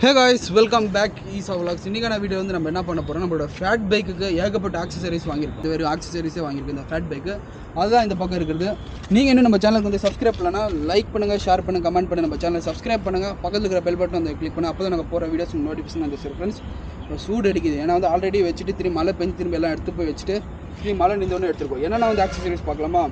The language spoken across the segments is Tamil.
Hey guys, welcome back Isa Vlogs. இன்னைக்கான வீடியோ வந்து நம்ம என்ன பண்ண போறோம், நம்மளோட ஃபேட் பைக்குக்கு ஏகப்பட்ட ஆக்சஸரீஸ் வாங்கியிருக்கோம். இது வெறும் ஆக்சஸரீஸே வாங்கியிருக்கோம் இந்த ஃபேட் பைக்கு. அதுதான் இந்த பக்கம் இருக்குது. நீங்கள் இன்னும் நம்ம சேனலுக்கு வந்து சப்ஸ்கிரைப் பண்ணலன்னா லைக் பண்ணுங்கள், ஷேர் பண்ணுங்கள், கமெண்ட் பண்ணுங்கள், நம்ம சேனலை சப்ஸ்கிரைப் பண்ணுங்கள், பக்கத்தில் இருக்கிற பெல் பட்டன் வந்து கிளிக் பண்ணுங்கள். அப்போ தான் நாங்கள் போகிற வீடியோஸ் நோட்டிஃபிகேஷன் வந்து சரி ஃப்ரெண்ட்ஸ். இப்போ சூடு அடிக்குது, ஏன்னா வந்து ஆல்ரெடி வச்சுட்டு திரும்பி மழை பெஞ்சு திரும்பி எல்லாம் எடுத்து போய் வச்சுட்டு திரும்பி மழை நின்றோன்னு எடுத்துருக்கோம். என்னென்ன வந்து ஆக்சஸரீஸ் பார்க்கலாமா?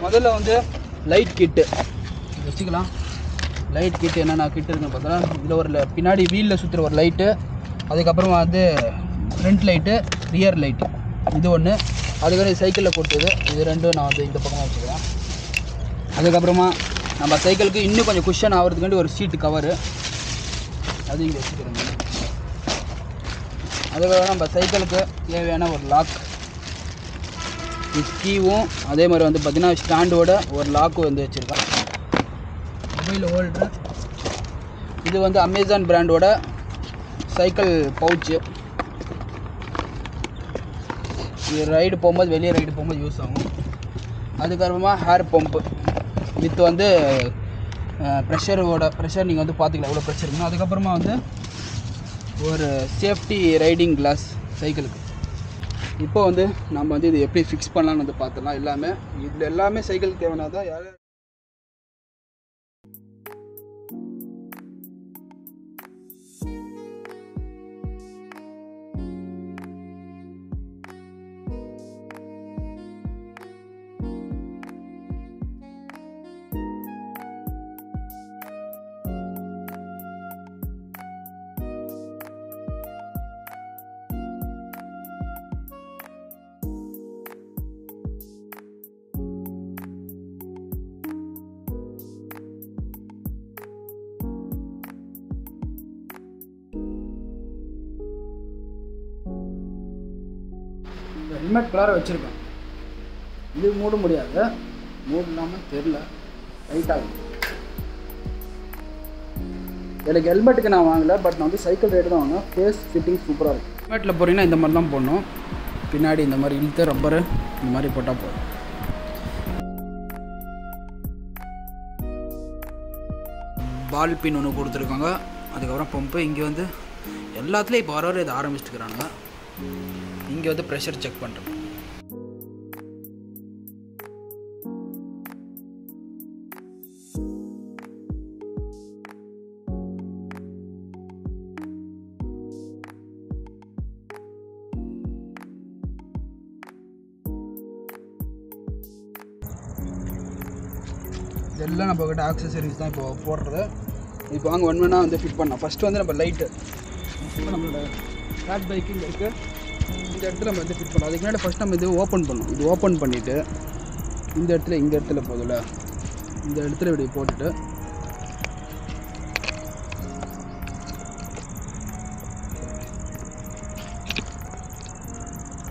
முதல்ல வந்து லைட் கிட்டு வச்சுக்கலாம். லைட் கிட்டு என்னென்ன கிட்டு இருக்குன்னு பார்த்தோன்னா, இதில் ஒரு பின்னாடி வீலில் சுற்றுற ஒரு லைட்டு, அதுக்கப்புறமா வந்து ஃப்ரண்ட் லைட்டு, ரியர் லைட்டு, இது ஒன்று. அதுக்கப்புறம் சைக்கிளில் கொடுத்தது, இது ரெண்டும் நான் வந்து இந்த பக்கமாக வச்சுக்கிறேன். அதுக்கப்புறமா நம்ம சைக்கிளுக்கு இன்னும் கொஞ்சம் குஷன் ஆகிறதுக்காண்டி ஒரு சீட்டு கவரு, அது இங்கே வச்சுக்கிறேங்க. அதுக்கப்புறம் நம்ம சைக்கிளுக்கு தேவையான ஒரு லாக், கீவும் அதே மாதிரி வந்து பார்த்திங்கன்னா ஸ்டாண்டோட ஒரு லாக்கும் வந்து வச்சுருக்கேன். மொபைல் ஹோல்டரு, இது வந்து அமேசான் பிராண்டோட சைக்கிள் பவுச்சு. இது ரைடு போகும்போது, வெளியே ரைடு போகும்போது யூஸ் ஆகும். அதுக்கப்புறமா ஹேர் பம்பு வித் வந்து ப்ரெஷர் நீங்கள் வந்து பார்த்துக்கலாம் எவ்வளோ ப்ரெஷர் இருக்கணும். அதுக்கப்புறமா வந்து ஒரு சேஃப்டி ரைடிங் கிளாஸ் சைக்கிளுக்கு. இப்போ வந்து நம்ம வந்து இது எப்படி ஃபிக்ஸ் பண்ணலான்னு வந்து பார்த்துலாம். எல்லாமே இதில் எல்லாமே சைக்கிளுக்கு தேவையானதான். யார் ஹெல்மெட் கலரை வச்சுருக்கேன். இது மூட முடியாது, மூடு இல்லாமல் தெரில ரைட்டாகும். எனக்கு ஹெல்மெட்டுக்கு நான் வாங்கலை, பட் நான் வந்து சைக்கிள் ரேட்டு தான் வாங்கினேன். ஃபேஸ் ஃபிட்டிங் சூப்பராக இருக்கும். ஹெல்மெட்டில் போகிறீங்கன்னா இந்த மாதிரி தான் போடணும். பின்னாடி இந்த மாதிரி இழுத்து ரப்பரு இந்த மாதிரி போட்டால் போதும். பால் பின் ஒன்று கொடுத்துருக்காங்க. அதுக்கப்புறம் பம்பு இங்கே வந்து எல்லாத்துலேயும் இப்போ வர இதை ஆரம்பிச்சுட்டுக்கிறாங்க. இங்கே வந்து ப்ரெஷர் செக் பண்ணுறேன். இதெல்லாம் நம்ம கிட்ட ஆக்சஸரிஸ் தான் இப்போ போடுறது. இப்போ வாங்க ஒன் ஒன்றா வந்து ஃபிட் பண்ணலாம். ஃபஸ்ட்டு வந்து நம்ம லைட்டு, இப்போ நம்மளோட ஃபேட் பைக்கிங் இருக்குது, இந்த இடத்துல நம்ம வந்து ஃபிட் பண்ணலாம். அதுக்கு முன்னாடி ஃபஸ்ட் நம்ம இது ஓப்பன் பண்ணணும். இது ஓப்பன் பண்ணிவிட்டு இந்த இடத்துல போதில்ல, இந்த இடத்துல இப்படி போட்டுட்டு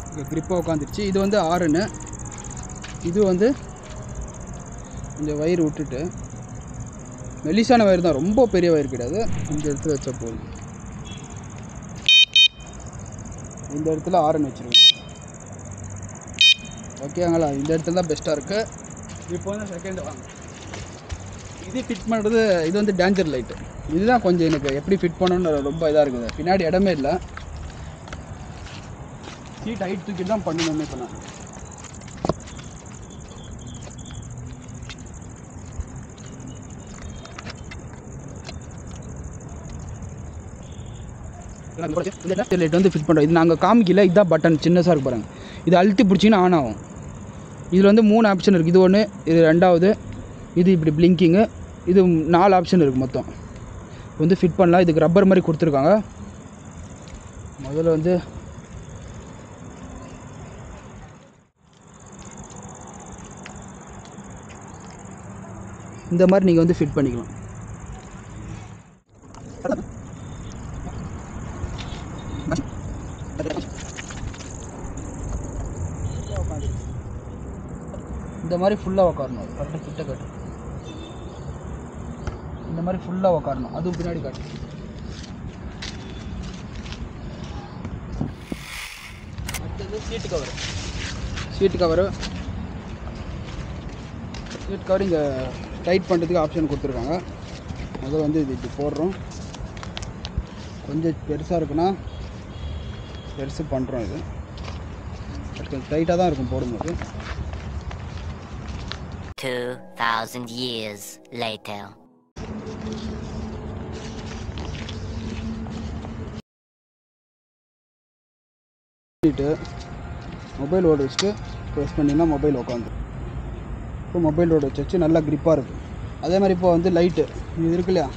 இங்கே க்ரிப்பாக உட்காந்துருச்சு. இது வந்து ஆறுன்னு, இது வந்து இந்த வயிறு விட்டுட்டு, மெலிசான வயிறு தான், ரொம்ப பெரிய வயிறு கிடையாது. இந்த இடத்துல வச்சா போதும். இந்த இடத்துல ஆரன் வச்சுருக்கேன். ஓகேங்களா? இந்த இடத்துல தான் பெஸ்ட்டாக இருக்குது. இப்போ வந்து செகண்ட் வாங்க. இது ஃபிட் பண்ணுறது, இது வந்து டேஞ்சர் லைட்டு. இதுதான் கொஞ்சம் எனக்கு எப்படி ஃபிட் பண்ணணுன்னு ரொம்ப இதாக இருக்குது. பின்னாடி இடமே இல்லை, சீட் ஹைட் தூக்கி தான் பண்ணணுமே சொன்னாங்க. லைட் வந்து ஃபிட் பண்ணுறோம். இது நாங்கள் காமிக்கல, இதுதான் பட்டன் சின்னதாக இருக்கு பாருங்கள். இது அழுத்தி பிடிச்சிங்கன்னா ஆன் ஆகும். இதில் வந்து 3 ஆப்ஷன் இருக்குது. இது ஒன்று, இது ரெண்டாவது, இது இப்படி பிளிங்கிங்கு, இது 4 ஆப்ஷன் இருக்குது மொத்தம். வந்து ஃபிட் பண்ணலாம். இதுக்கு ரப்பர் மாதிரி கொடுத்துருக்காங்க. முதல்ல வந்து இந்த மாதிரி நீங்கள் வந்து ஃபிட் பண்ணிக்கலாம். இந்த மாதிரி ஃபுல்லாக உட்காரணும். கரெக்டாக கிட்ட கட்டு, இந்த மாதிரி ஃபுல்லாக உட்காரணும். அதுவும் பின்னாடி காட்டு. அடுத்தது சீட்டு கவரு. சீட் கவர் இங்கே டைட் பண்ணுறதுக்கு ஆப்ஷன் கொடுத்துருக்காங்க. அதை வந்து இது இப்படி போடுறோம். கொஞ்சம் பெருசாக இருக்குன்னா பெருசு பண்ணுறோம். இது கொஞ்சம் டைட்டாக தான் இருக்கும் போடும்போது. 2000 years later. மொபைல் ஓட வச்சுட்டு ப்ரெஸ் பண்ணிங்கன்னா மொபைல் உட்காந்து. இப்போ மொபைல் ஓட வச்சு நல்லா க்ரிப்பாக இருக்குது. அதே மாதிரி இப்போ வந்து லைட்டு இது இருக்கு இல்லையா,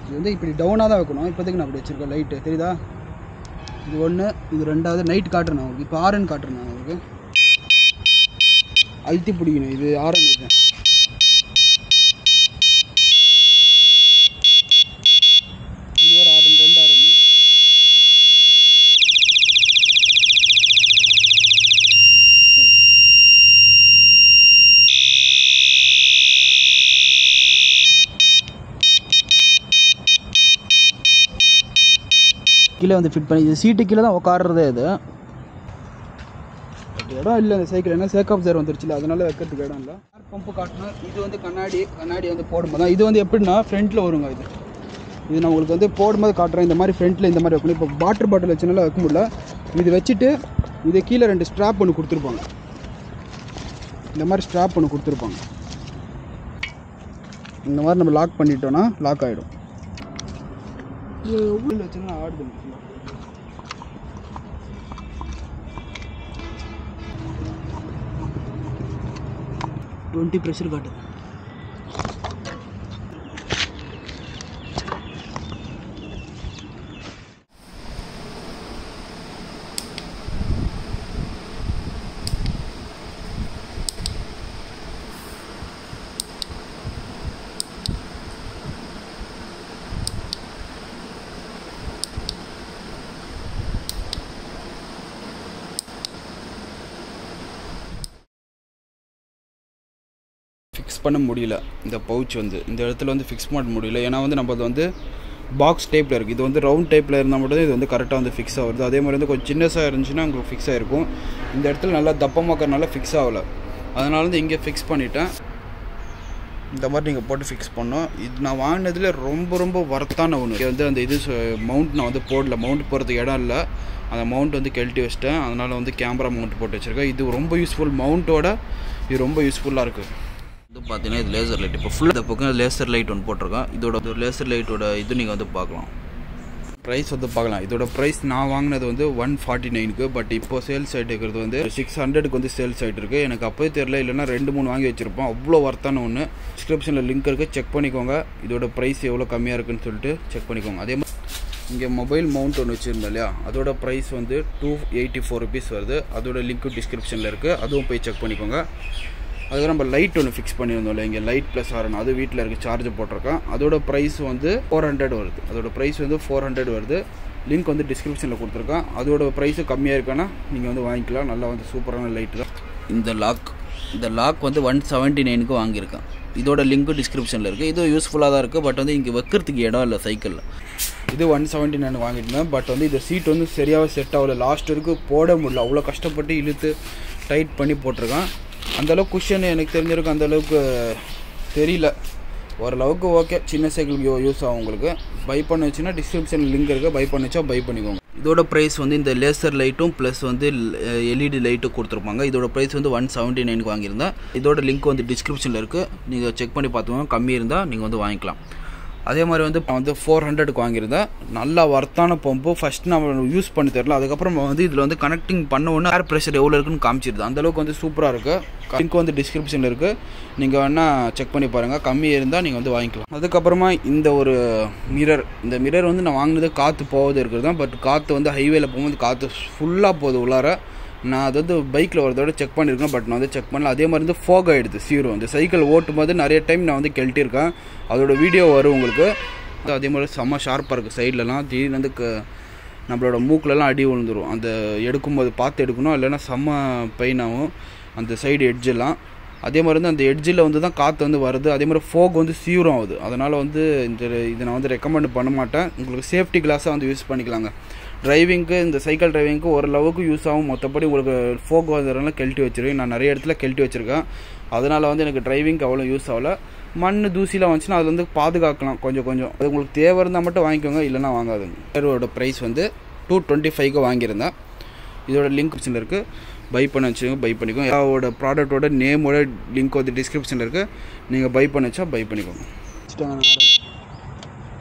இது வந்து இப்படி டவுனாக தான் வைக்கணும். இப்போதைக்கு நான் அப்படி வச்சுருக்கேன். லைட்டு தெரியுதா, இது ஒன்று, இது ரெண்டாவது. நைட் காட்டுறேன் உங்களுக்கு. இப்போ ஆரன் காட்டுறேன் நான் உங்களுக்கு. அழுத்தி பிடிக்கணும். இது ஆரன். இது இது ஒரு ஆரன், 2 ஆரன். கீழே வந்து ஃபிட் பண்ணி, இது சீட்டு கீழே தான் உட்காடுறதே. இது இடம் இல்லை இந்த சைக்கிள், ஏன்னா சேக்காப் சேர் வந்துருச்சுல, அதனால வைக்கிறதுக்கு இடம் இல்லை. ஏர் பம்பு காட்டணும். இது வந்து கண்ணாடி வந்து போடும்போது தான். இது வந்து எப்படின்னா ஃப்ரண்ட்டில் வருங்க. இது நான் உங்களுக்கு வந்து போடும்போது காட்டுறேன். இந்த மாதிரி ஃப்ரண்ட்டில் இந்த மாதிரி வைக்கணும். இப்போ வாட்டர் பாட்டில் வச்சனால வைக்க முடியல. இது வச்சுட்டு இது கீழே 2 ஸ்ட்ராப் ஒன்று கொடுத்துருப்பாங்க. இந்த மாதிரி ஸ்ட்ராப் ஒன்று கொடுத்துருப்பாங்க. இந்த மாதிரி நம்ம லாக் பண்ணிட்டோன்னா லாக் ஆகிடும். உள்ள வச்சுன்னா ஆடுது. 20 ப்ரெஷர் காட்டுது. ஃபிக்ஸ் பண்ண முடியல. இந்த பவுச் வந்து இந்த இடத்துல வந்து ஃபிக்ஸ் பண்ண முடியல. ஏன்னா வந்து நம்ம அது வந்து பாக்ஸ் டைப்பில் இருக்குது. இது வந்து ரவுண்ட் டைப்பில் இருந்தால் மட்டும் இது வந்து கரெக்டாக வந்து ஃபிக்ஸ் ஆகுது. அதே மாதிரி வந்து கொஞ்சம் சின்னஸாக இருந்துச்சுன்னா உங்களுக்கு ஃபிக்ஸ் ஆகிருக்கும். இந்த இடத்துல நல்லா தப்பமாக்கறனால ஃபிக்ஸ் ஆகலை. அதனால வந்து இங்கே ஃபிக்ஸ் பண்ணிட்டேன். இந்த மாதிரி நீங்கள் போட்டு ஃபிக்ஸ் பண்ணோம். இது நான் வாங்கினதுல ரொம்ப வர்த்தான ஒன்று. வந்து அந்த இது மவுண்ட் நான் வந்து போடல. மவுண்ட் போகிறதுக்கு இடம் இல்லை. அந்த மவுண்ட் வந்து கழட்டி வச்சிட்டேன். அதனால் வந்து கேமரா மவுண்ட் போட்டு வச்சுருக்கேன். இது ரொம்ப யூஸ்ஃபுல். மவுண்ட்டோட இது ரொம்ப யூஸ்ஃபுல்லாக இருக்குது. இது பார்த்தீங்கன்னா இது லேசர் லைட். இப்போ ஃபுல்லாக இந்த பக்கம் லேசர் லைட் ஒன்று போட்டிருக்கேன். இதோட லேசர் லைட்டோட இது நீங்கள் வந்து பார்க்கலாம். ப்ரைஸ் வந்து பார்க்கலாம். இதோட ப்ரைஸ் நான் வாங்கினது வந்து 149க்கு. பட் இப்போ சேல்ஸ் ஆகிட்டு இருக்கிறது வந்து 600க்கு வந்து சேல்ஸ் ஆகிட்டு இருக்குது. எனக்கு அப்போயே தெரியல, இல்லைன்னா 2-3 வாங்கி வச்சுருப்போம். அவ்வளோ வர்த்தான ஒன்று. டிஸ்கிரிப்ஷனில் லிங்க் இருக்குது, செக் பண்ணிக்கோங்க. இதோட ப்ரைஸ் எவ்வளோ கம்மியாக இருக்குன்னு சொல்லிட்டு செக் பண்ணிக்கோங்க. அதே மாதிரி இங்கே மொபைல் மவுண்ட் ஒன்று வச்சுருந்தேன் இல்லையா, அதோட ப்ரைஸ் வந்து 284 ருபீஸ் வருது. அதோட லிங்க்கு டிஸ்கிரிப்ஷனில் இருக்குது. அதுவும் போய் செக் பண்ணிக்கோங்க. அதுக்கு நம்ம லைட் ஒன்று ஃபிக்ஸ் பண்ணியிருந்தோம்ல, இங்கே லைட் ப்ளஸ் ஆரன், அது வீட்டில் இருக்குது, சார்ஜ் போட்டிருக்கேன். அதோட ப்ரைஸ் வந்து 400 வருது. அதோட ப்ரைஸ் வந்து 400 வருது. லிங்க் வந்து டிஸ்கிரிப்ஷனில் கொடுத்துருக்கேன். அதோட ப்ரைஸு கம்மியாக இருக்குன்னா நீங்கள் வந்து வாங்கிக்கலாம். நல்லா வந்து சூப்பரான லைட்டு தான். இந்த லாக் வந்து 179க்கு வாங்கியிருக்கேன். இதோட லிங்க்கு டிஸ்கிரிப்ஷனில் இருக்குது. இது யூஸ்ஃபுல்லாக தான் இருக்குது. பட் வந்து இங்கே வைக்கிறதுக்கு இடம் இல்லை சைக்கிளில். இது 179 வாங்கியிருந்தேன். பட் வந்து இந்த சீட் வந்து சரியாக செட் ஆகலை. லாஸ்ட் வரைக்கும் போட முடியல. அவ்வளோ கஷ்டப்பட்டு இழுத்து டைட் பண்ணி போட்டிருக்கேன். அந்தளவுக்கு குஷன் எனக்கு தெரிஞ்சிருக்கு, அந்தளவுக்கு தெரியல. ஓரளவுக்கு ஓகே. சின்ன சைக்கிளுக்கு யூஸ் ஆகும். உங்களுக்கு பை பண்ண வச்சுன்னா டிஸ்கிரிப்ஷனில் லிங்க் இருக்குது. பை பண்ணிச்சா பை பண்ணிக்கோங்க. இதோட ப்ரைஸ் வந்து இந்த லேசர் லைட்டும் ப்ளஸ் வந்து எல்இடி லைட்டும் கொடுத்துருப்பாங்க. இதோட ப்ரைஸ் வந்து 179க்கு வாங்கியிருந்தேன். இதோட லிங்க் வந்து டிஸ்கிரிப்ஷனில் இருக்குது. நீங்கள் செக் பண்ணி பார்த்துக்கோங்க. கம்மி இருந்தால் நீங்கள் வந்து வாங்கிக்கலாம். அதே மாதிரி வந்து 400க்கு வாங்கியிருந்தேன். நல்லா வர்த்தான பம்பு. ஃபஸ்ட்டு நம்ம யூஸ் பண்ணி தரல. அதுக்கப்புறம் வந்து இதில் வந்து கனெக்டிங் பண்ண ஒன்று ஏர் ப்ரெஷர் எவ்வளோ இருக்குன்னு காமிச்சிருது. அந்தளவுக்கு வந்து சூப்பராக இருக்குது. லிங்க் வந்து டிஸ்கிரிப்ஷனில் இருக்குது. நீங்கள் வேணால் செக் பண்ணி பாருங்கள். கம்மி இருந்தால் நீங்கள் வந்து வாங்கிக்கலாம். அதுக்கப்புறமா இந்த ஒரு மிரர். இந்த மிரர் வந்து நான் வாங்கினது காற்று போவது இருக்கிறது தான். பட் காற்று வந்து ஹைவேல போகும்போது காற்று ஃபுல்லாக போகுது உள்ளார. நான் அது வந்து பைக்கில் ஒரு தடவை செக் பண்ணியிருக்கேன். பட் நான் வந்து செக் பண்ணல. அதே மாதிரி வந்து ஃபோக் ஆகிடுது. சீரோ இந்த சைக்கிள் ஓட்டும் போது நிறைய டைம் நான் வந்து கழட்டியிருக்கேன். அதோட வீடியோ வரும் உங்களுக்கு. அதே மாதிரி செம்ம ஷார்ப்பாக இருக்குது. சைட்லலாம் திடீர்னு வந்து நம்மளோட மூக்கிலலாம் அடி விழுந்துடும். அந்த எடுக்கும்போது பார்த்து எடுக்கணும், இல்லைன்னா செம்ம பெயின் ஆகும் அந்த சைடு எட்ஜெல்லாம். அதே மாதிரி வந்து அந்த எட்ஜில் வந்து தான் காற்று வந்து வருது. அதே மாதிரி ஃபோக் வந்து சீரம் ஆகுது. அதனால் வந்து இதை நான் வந்து ரெக்கமெண்ட் பண்ண மாட்டேன். உங்களுக்கு சேஃப்டி கிளாஸாக வந்து யூஸ் பண்ணிக்கலாங்க. டிரைவிங்க்கு, இந்த சைக்கிள் டிரைவிங்க்கு ஓரளவுக்கு யூஸ் ஆகும். மற்றபடி உங்களுக்கு ஃபோக் வரதுனால கழட்டி வச்சுருக்கேன். நான் நிறைய இடத்துல கழட்டி வச்சுருக்கேன். அதனால் வந்து எனக்கு டிரைவிங்க்கு அவ்வளோ யூஸ் ஆகலை. மண் தூசிலாம் வந்துச்சுன்னா அது வந்து பாதுகாக்கலாம் கொஞ்சம் அது உங்களுக்கு தேவை இருந்தால் மட்டும் வாங்கிக்கோங்க, இல்லைனா வாங்காதுங்க. இதோட ப்ரைஸ் வந்து 225 வாங்கியிருந்தேன். இதோட லிங்க் டிஸ்கிரிப்ஷனில் இருக்குது, பை பண்ண வச்சுக்கோங்க, பை பண்ணிக்கோங்க. அதோட ப்ராடக்ட்டோட நேமோட லிங்க் வந்து டிஸ்கிரிப்ஷனில் இருக்குது, நீங்கள் பை பண்ண வச்சா பை பண்ணிக்கோங்க.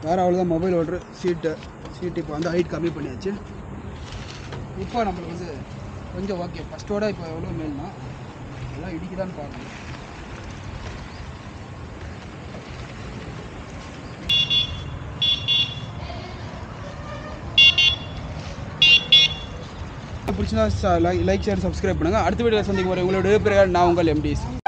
வேறு அவ்வளோதான் மொபைல் ஓடுற சீட்டு இப்போ வந்து ஹைட் கம்மி பண்ணியாச்சு. இப்போ நம்மளுக்கு வந்து கொஞ்சம் ஓகே, ஃபஸ்ட்டோட இப்போ எவ்வளோ மேல்னா எல்லாம் இடிக்குதான்னு பார்க்கணும். பிடிச்சினா லைக் ஷேர் சப்ஸ்கிரைப் பண்ணுங்கள். அடுத்த வீடியோவில் சந்திக்கும் வரை உங்களோட பேர் நான் உங்கள் MD.